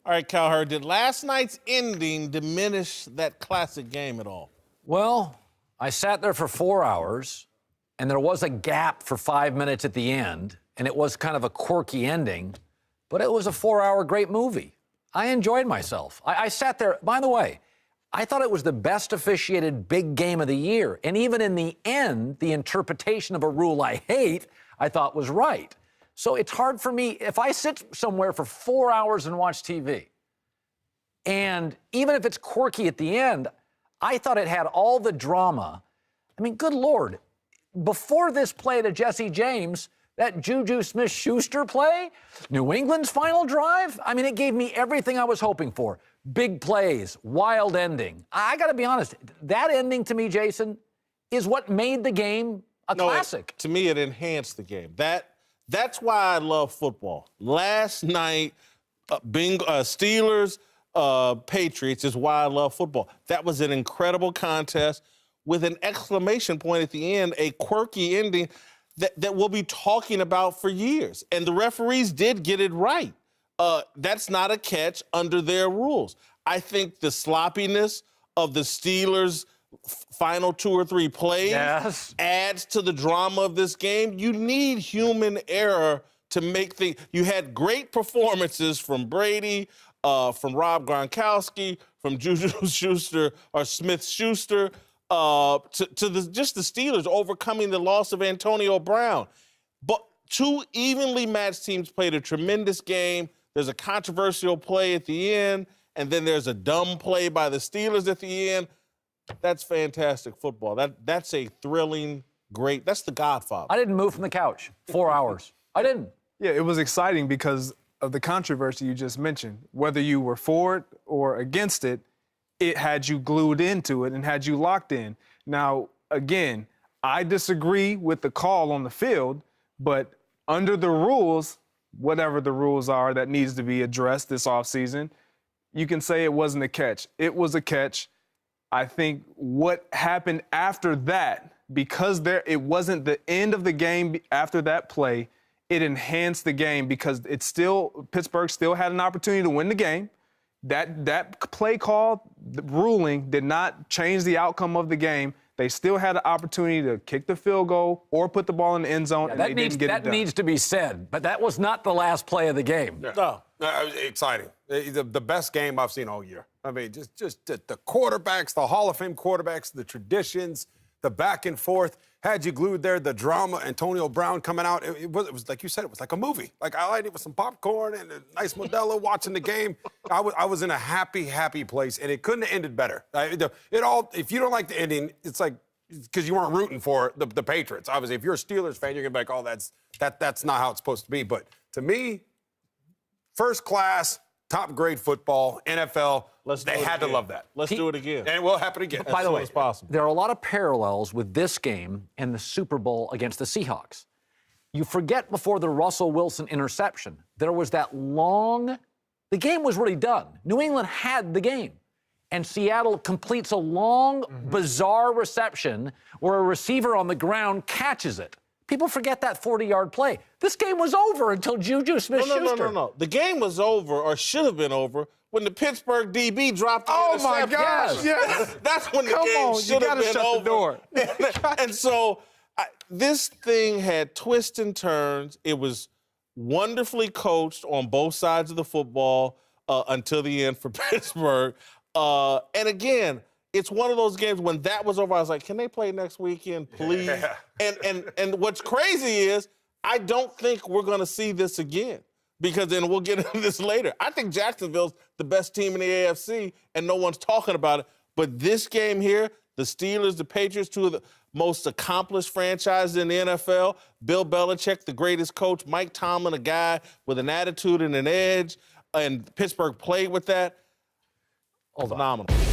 All right, Cowherd, did last night's ending diminish that classic game at all? Well, I sat there for 4 hours, and there was a gap for 5 minutes at the end, and it was kind of a quirky ending, but it was a 4-hour great movie. I enjoyed myself. I sat there. By the way, I thought it was the best officiated big game of the year, and even in the end, the interpretation of a rule I hate, I thought was right. So it's hard for me, if I sit somewhere for 4 hours and watch TV, and even if it's quirky at the end, I thought it had all the drama. I mean, good Lord, before this play to Jesse James, that Juju Smith-Schuster play, New England's final drive, I mean, it gave me everything I was hoping for. Big plays, wild ending. I got to be honest, that ending to me, Jason, is what made the game a classic. To me, it enhanced the game. That's why I love football. Last night, Steelers, Patriots is why I love football. That was an incredible contest with an exclamation point at the end, a quirky ending that we'll be talking about for years. And the referees did get it right. That's not a catch under their rules. I think the sloppiness of the Steelers' final 2 or 3 plays adds to the drama of this game. You need human error to make things. You had great performances from Brady, from Rob Gronkowski, from Juju Schuster or Smith-Schuster, just the Steelers overcoming the loss of Antonio Brown. But 2 evenly matched teams played a tremendous game. There's a controversial play at the end, and then there's a dumb play by the Steelers at the end. That's fantastic football. That's a thrilling, great. That's the Godfather. I didn't move from the couch 4 hours. I didn't. Yeah, it was exciting because of the controversy you just mentioned. Whether you were for it or against it, it had you glued into it and had you locked in. Now, again, I disagree with the call on the field, but under the rules, whatever the rules are that needs to be addressed this offseason, you can say it wasn't a catch. It was a catch. I think what happened after that, because it wasn't the end of the game after that play, it enhanced the game because Pittsburgh still had an opportunity to win the game. That play call, the ruling, did not change the outcome of the game. They still had an opportunity to kick the field goal or put the ball in the end zone, and they didn't get it done. That needs to be said, but that was not the last play of the game. No. Exciting. The best game I've seen all year. I mean, just the quarterbacks, the Hall of Fame quarterbacks, the traditions, the back and forth. Had you glued there, the drama, Antonio Brown coming out. It was like you said, it was like a movie. Like I liked it with some popcorn and a nice Modelo watching the game. I was in a happy place, and it couldn't have ended better. If you don't like the ending, it's like because you weren't rooting for the Patriots. Obviously, if you're a Steelers fan, you're gonna be like, oh, that's not how it's supposed to be. But to me, first class, top grade football, NFL. They had to love that. Let's do it again. And it will happen again. By the way, as possible. There are a lot of parallels with this game and the Super Bowl against the Seahawks. You forget before the Russell Wilson interception, there was that the game was really done. New England had the game. And Seattle completes a long, bizarre reception where a receiver on the ground catches it. People forget that 40-yard play. This game was over until Juju Smith-Schuster. No. The game was over, or should have been over, when the Pittsburgh DB dropped the Oh, interception. my gosh, yes. That's when the game should have been shut over. The door. And so this thing had twists and turns. It was wonderfully coached on both sides of the football until the end for Pittsburgh. And again, it's one of those games when that was over, I was like, can they play next weekend, please? Yeah. And what's crazy is I don't think we're going to see this again because then we'll get into this later. I think Jacksonville's the best team in the AFC, and no one's talking about it. But this game here, the Steelers, the Patriots, 2 of the most accomplished franchises in the NFL, Bill Belichick, the greatest coach, Mike Tomlin, a guy with an attitude and an edge, and Pittsburgh played with that. Hold on. Phenomenal.